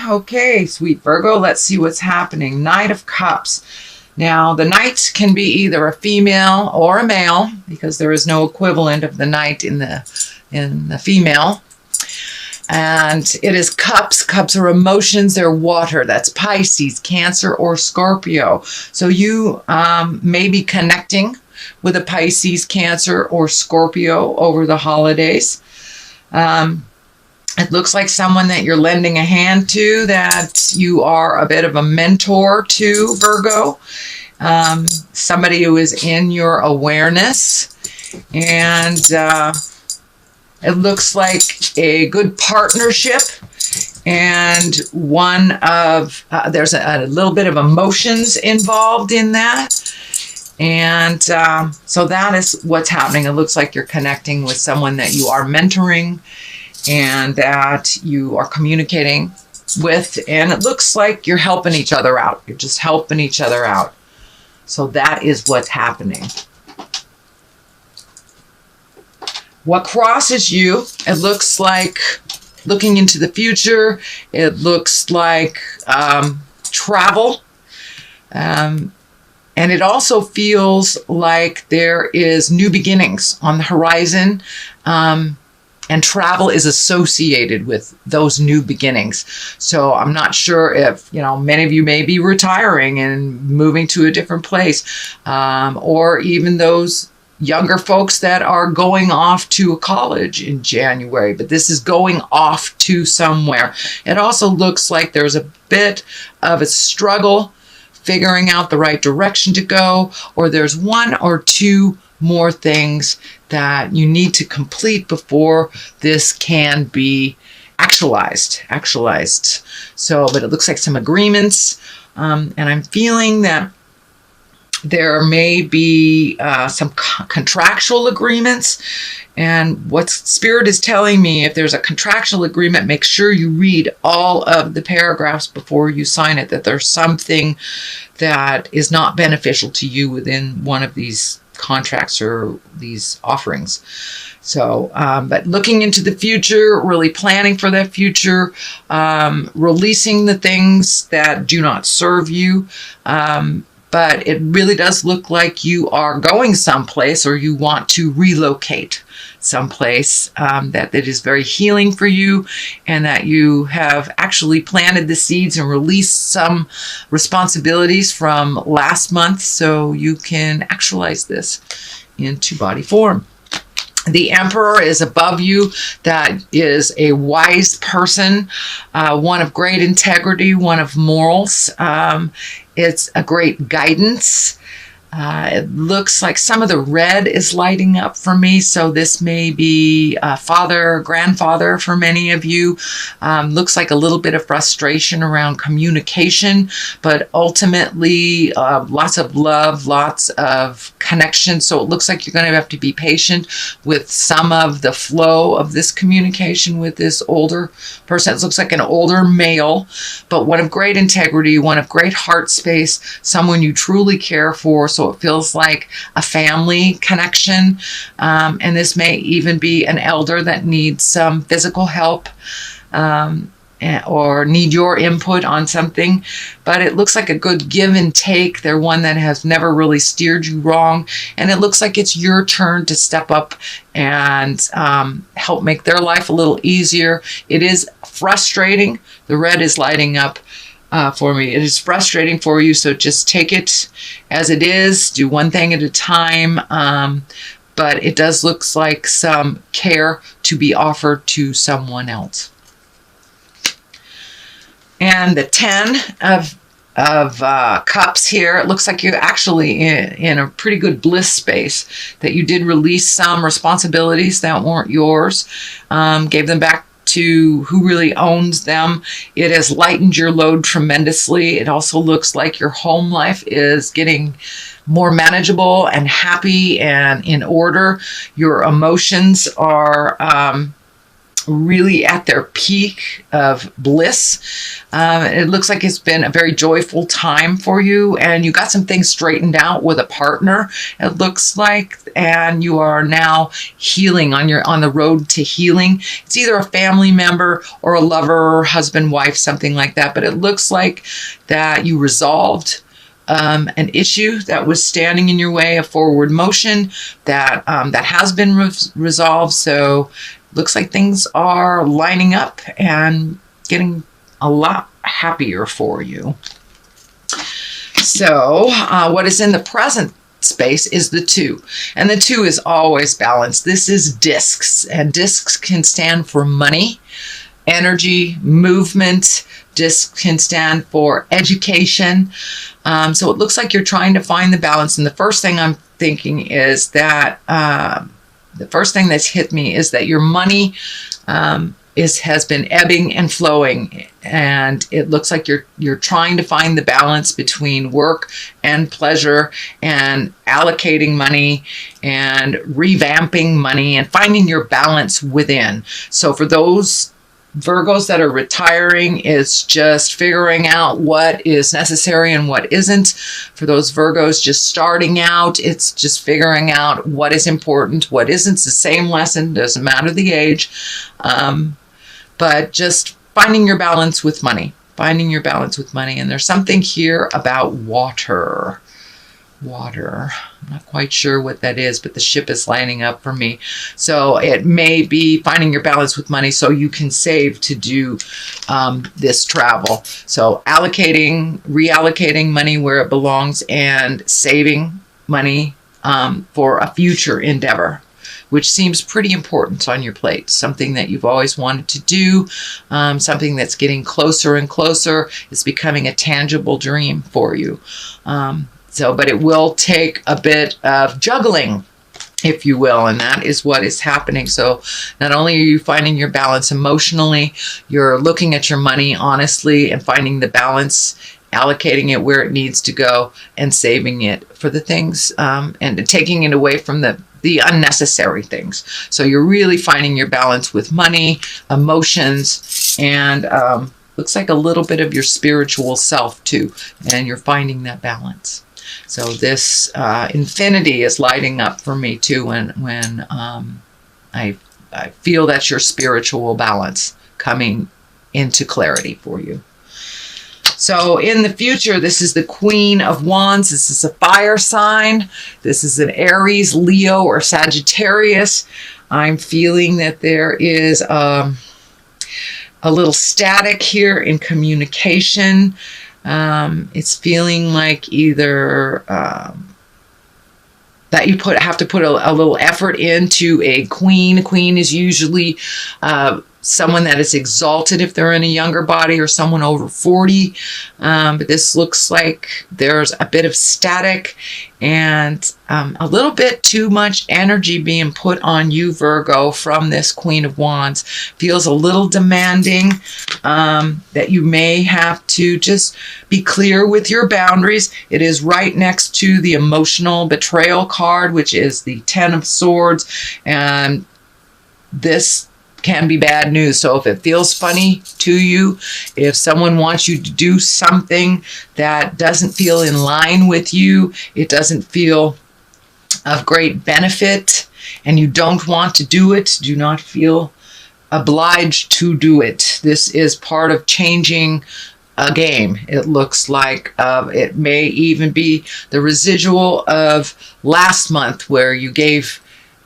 Okay, sweet Virgo, let's see what's happening. Knight of Cups. Now, the knight can be either a female or a male because there is no equivalent of the knight in the female. And it is cups. Cups are emotions. They're water. That's Pisces, Cancer, or Scorpio. So you may be connecting with a Pisces, Cancer, or Scorpio over the holidays. It looks like someone that you're lending a hand to, that you are a bit of a mentor to, Virgo. Somebody who is in your awareness. And it looks like a good partnership. And one of, there's a little bit of emotions involved in that. And so that is what's happening. It looks like you're connecting with someone that you are mentoring and that you are communicating with. And it looks like you're helping each other out. You're just helping each other out. So that is what's happening. What crosses you, it looks like looking into the future. It looks like travel. And it also feels like there is new beginnings on the horizon. And travel is associated with those new beginnings. So I'm not sure if, many of you may be retiring and moving to a different place, or even those younger folks that are going off to a college in January, but this is going off to somewhere. It also looks like there's a bit of a struggle figuring out the right direction to go, or there's one or two more things that you need to complete before this can be actualized. So, but it looks like some agreements, and I'm feeling that there may be some contractual agreements. And what Spirit is telling me, if there's a contractual agreement, make sure you read all of the paragraphs before you sign it, that there's something that is not beneficial to you within one of these contracts or these offerings. So, but looking into the future, really planning for that future, releasing the things that do not serve you. But it really does look like you are going someplace, or you want to relocate someplace that is very healing for you, and that you have actually planted the seeds and released some responsibilities from last month so you can actualize this into body form. The Emperor is above you. That is a wise person, one of great integrity, one of morals. It's a great guidance. It looks like some of the red is lighting up for me. So this may be father, grandfather for many of you. Looks like a little bit of frustration around communication, but ultimately lots of love, lots of connection. So it looks like you're going to have to be patient with some of the flow of this communication with this older person. It looks like an older male, but one of great integrity, one of great heart space, someone you truly care for. So it feels like a family connection. And this may even be an elder that needs some physical help, or need your input on something. But it looks like a good give and take. They're one that has never really steered you wrong. And it looks like it's your turn to step up and help make their life a little easier. It is frustrating. The red is lighting up for me. It is frustrating for you, so just take it as it is. Do one thing at a time. But it does look like some care to be offered to someone else. And the 10 of cups here, it looks like you're actually in a pretty good bliss space, that you did release some responsibilities that weren't yours, gave them back to who really owns them. It has lightened your load tremendously. It also looks like your home life is getting more manageable and happy and in order. Your emotions are really at their peak of bliss. It looks like it's been a very joyful time for you, and you got some things straightened out with a partner, it looks like, and you are now healing on the road to healing. It's either a family member or a lover, husband, wife, something like that, but it looks like that you resolved an issue that was standing in your way of forward motion that has been resolved. So looks like things are lining up and getting a lot happier for you. So what is in the present space is the 2. And the 2 is always balanced. This is discs, and discs can stand for money, energy, movement. Discs can stand for education. So it looks like you're trying to find the balance. And the first thing I'm thinking is that the first thing that's hit me is that your money has been ebbing and flowing, and it looks like you're trying to find the balance between work and pleasure, and allocating money and revamping money and finding your balance within. So for those Virgos that are retiring, it's just figuring out what is necessary and what isn't. For those Virgos just starting out, it's just figuring out what is important, what isn't. It's the same lesson, doesn't matter the age. But just finding your balance with money, And there's something here about water. I'm not quite sure what that is, but the ship is lining up for me. So it may be finding your balance with money so you can save to do this travel. So reallocating money where it belongs, and saving money for a future endeavor, which seems pretty important on your plate. Something that you've always wanted to do, something that's getting closer and closer. It's becoming a tangible dream for you. But it will take a bit of juggling, if you will, and that is what is happening. So not only are you finding your balance emotionally, you're looking at your money honestly and finding the balance, allocating it where it needs to go, and saving it for the things, and taking it away from the unnecessary things. So you're really finding your balance with money, emotions, and looks like a little bit of your spiritual self too, and you're finding that balance. So this infinity is lighting up for me too when I feel that's your spiritual balance coming into clarity for you. So in the future, this is the Queen of Wands. This is a fire sign. This is an Aries, Leo, or Sagittarius. I'm feeling that there is a little static here in communication. It's feeling like either that you have to put a little effort into a queen. A queen is usually someone that is exalted if they're in a younger body, or someone over 40. But this looks like there's a bit of static and a little bit too much energy being put on you, Virgo, from this Queen of Wands. Feels a little demanding, that you may have to just be clear with your boundaries. It is right next to the emotional betrayal card, which is the 10 of Swords. And this can be bad news. So if it feels funny to you, if someone wants you to do something that doesn't feel in line with you, it doesn't feel of great benefit, and you don't want to do it, do not feel obliged to do it. This is part of changing a game. It looks like it may even be the residual of last month where you gave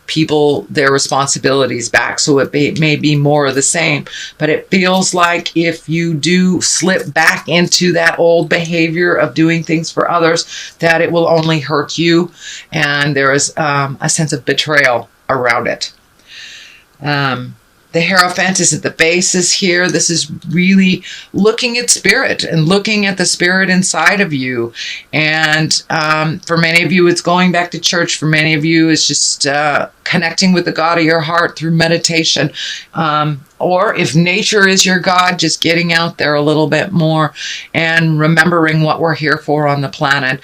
people their responsibilities back. So it may be more of the same, but it feels like if you do slip back into that old behavior of doing things for others, that it will only hurt you, and there is a sense of betrayal around it. The Hierophant is at the basis here. This is really looking at spirit and looking at the spirit inside of you. And for many of you, it's going back to church. For many of you, it's just connecting with the God of your heart through meditation. or if nature is your God, just getting out there a little bit more and remembering what we're here for on the planet.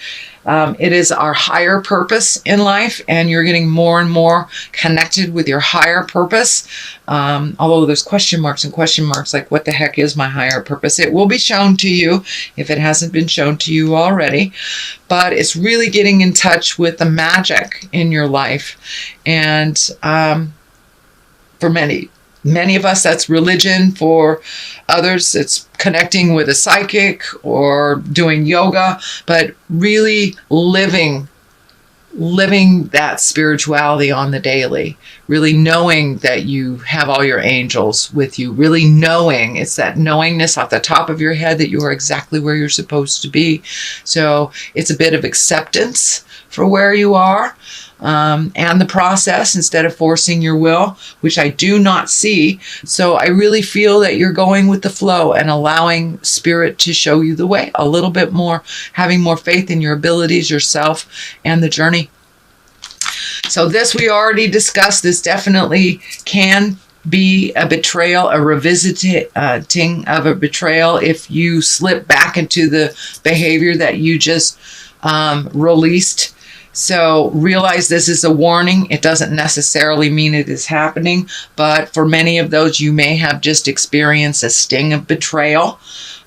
It is our higher purpose in life, and you're getting more and more connected with your higher purpose. Although there's question marks and question marks, like what the heck is my higher purpose? It will be shown to you if it hasn't been shown to you already. But it's really getting in touch with the magic in your life. And for many of us, that's religion. For others, it's connecting with a psychic or doing yoga, but really living that spirituality on the daily, really knowing that you have all your angels with you, really knowing, it's that knowingness off the top of your head that you are exactly where you're supposed to be. So it's a bit of acceptance for where you are. And the process, instead of forcing your will, which I do not see. So I really feel that you're going with the flow and allowing spirit to show you the way a little bit more, having more faith in your abilities, yourself, and the journey. So this we already discussed. This definitely can be a betrayal, a revisiting of a betrayal if you slip back into the behavior that you just released. So realize this is a warning. It doesn't necessarily mean it is happening, but for many of those, you may have just experienced a sting of betrayal.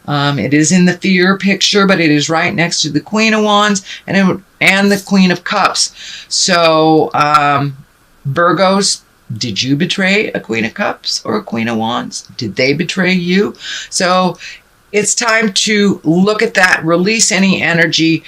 It is in the fear picture, but it is right next to the Queen of Wands and the Queen of Cups. So Virgos, did you betray a Queen of Cups or a Queen of Wands? Did they betray you? So it's time to look at that, release any energy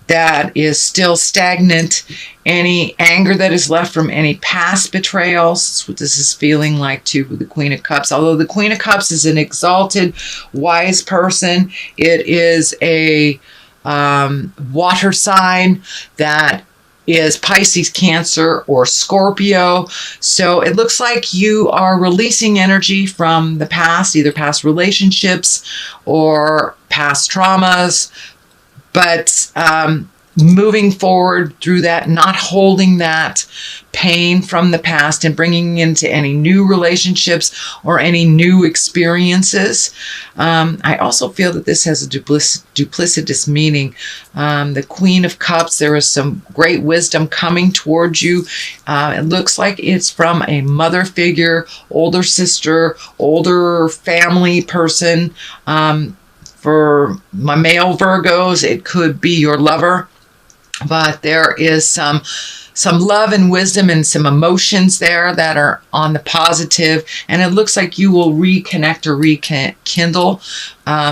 that is still stagnant, any anger that is left from any past betrayals. That's what this is feeling like too with the Queen of Cups. Although the Queen of Cups is an exalted, wise person, it is a water sign that is Pisces, Cancer, or Scorpio. So it looks like you are releasing energy from the past, either past relationships or past traumas, but moving forward through that, not holding that pain from the past and bringing into any new relationships or any new experiences. I also feel that this has a duplicitous meaning. The Queen of Cups, there is some great wisdom coming towards you. It looks like it's from a mother figure, older sister, older family person. For my male Virgos, it could be your lover, but there is some love and wisdom and some emotions there that are on the positive, and it looks like you will reconnect or rekindle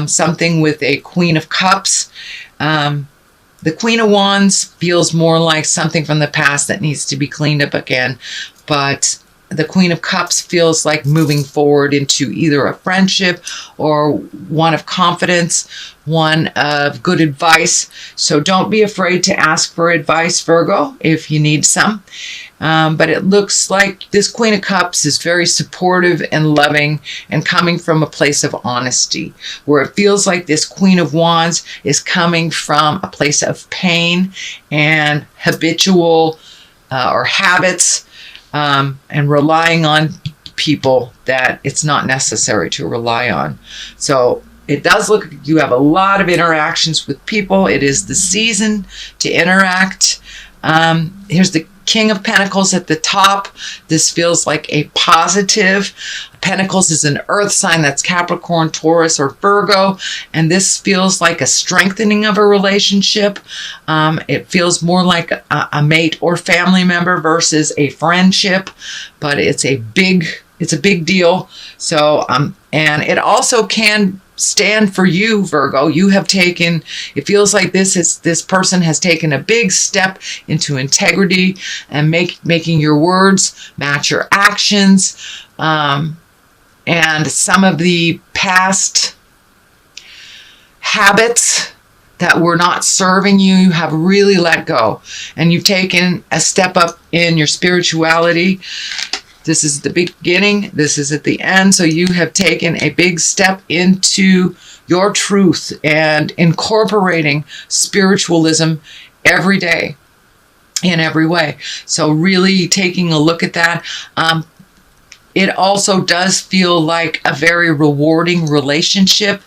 something with a Queen of Cups. The Queen of Wands feels more like something from the past that needs to be cleaned up again, but the Queen of Cups feels like moving forward into either a friendship or one of confidence, one of good advice. So don't be afraid to ask for advice, Virgo, if you need some. But it looks like this Queen of Cups is very supportive and loving and coming from a place of honesty, where it feels like this Queen of Wands is coming from a place of pain and habitual or habits, and relying on people that it's not necessary to rely on. So it does look like you have a lot of interactions with people. It is the season to interact. Here's the King of Pentacles at the top. This feels like a positive. Pentacles is an earth sign, that's Capricorn, Taurus, or Virgo, and this feels like a strengthening of a relationship. It feels more like a mate or family member versus a friendship, but it's a big deal. So and it also can stand for you, Virgo. You have taken, it feels like this person has taken a big step into integrity and making your words match your actions. And some of the past habits that were not serving you, you have really let go. And you've taken a step up in your spirituality. This is the beginning. This is at the end. So you have taken a big step into your truth and incorporating spiritualism every day in every way. So really taking a look at that. It also does feel like a very rewarding relationship,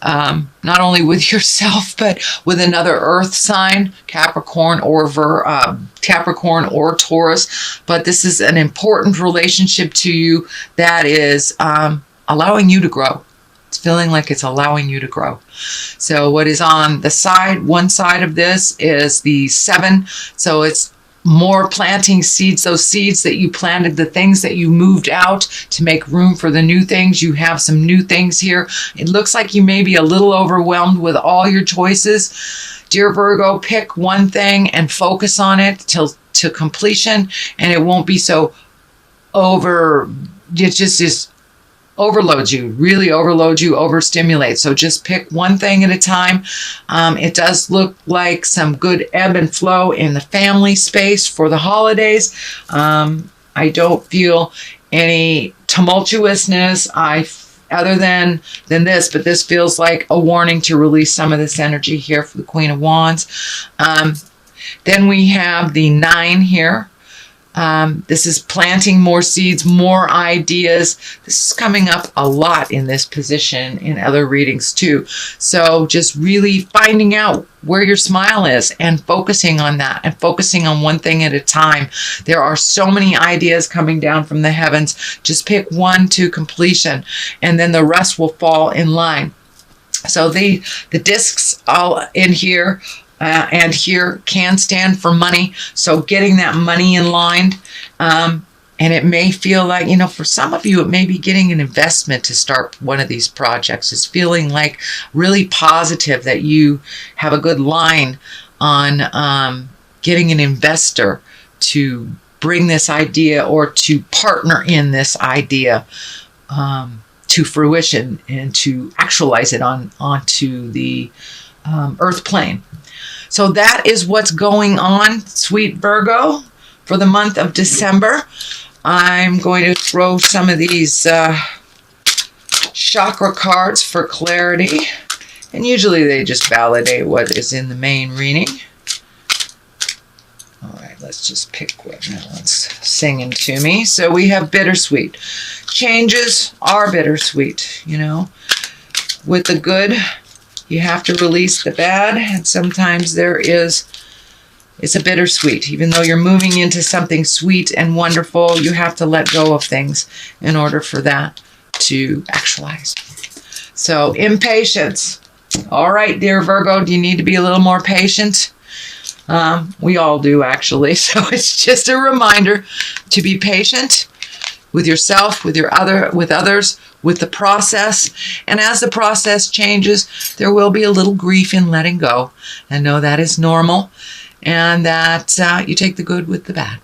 not only with yourself, but with another earth sign, Capricorn or Taurus. But this is an important relationship to you that is allowing you to grow. It's feeling like it's allowing you to grow. So what is on the side, one side of this is the 7. So it's more planting seeds, those seeds that you planted, the things that you moved out to make room for the new things. You have some new things here. It looks like you may be a little overwhelmed with all your choices. Dear Virgo, pick one thing and focus on it to completion, and it won't be so it just overloads you, really overloads you, overstimulates. So just pick one thing at a time. It does look like some good ebb and flow in the family space for the holidays. I don't feel any tumultuousness other than this, but this feels like a warning to release some of this energy here for the Queen of Wands. Then we have the 9 here. This is planting more seeds, more ideas. This is coming up a lot in this position in other readings too. So just really finding out where your smile is and focusing on that and focusing on one thing at a time. There are so many ideas coming down from the heavens. Just pick one to completion and then the rest will fall in line. So the discs all in here and here can stand for money. So getting that money in line. And it may feel like, for some of you, it may be getting an investment to start one of these projects. It's feeling like really positive that you have a good line on getting an investor to bring this idea or to partner in this idea to fruition and to actualize it onto the earth plane. So that is what's going on, sweet Virgo, for the month of December. I'm going to throw some of these chakra cards for clarity. And usually they just validate what is in the main reading. All right, let's just pick what that one's singing to me. So we have bittersweet. Changes are bittersweet, With the good, you have to release the bad, and sometimes it's a bittersweet. Even though you're moving into something sweet and wonderful, you have to let go of things in order for that to actualize. So impatience. All right, dear Virgo, do you need to be a little more patient? We all do, actually. So it's just a reminder to be patient with yourself, with others, with the process. And as the process changes, there will be a little grief in letting go. And know that is normal, and that you take the good with the bad.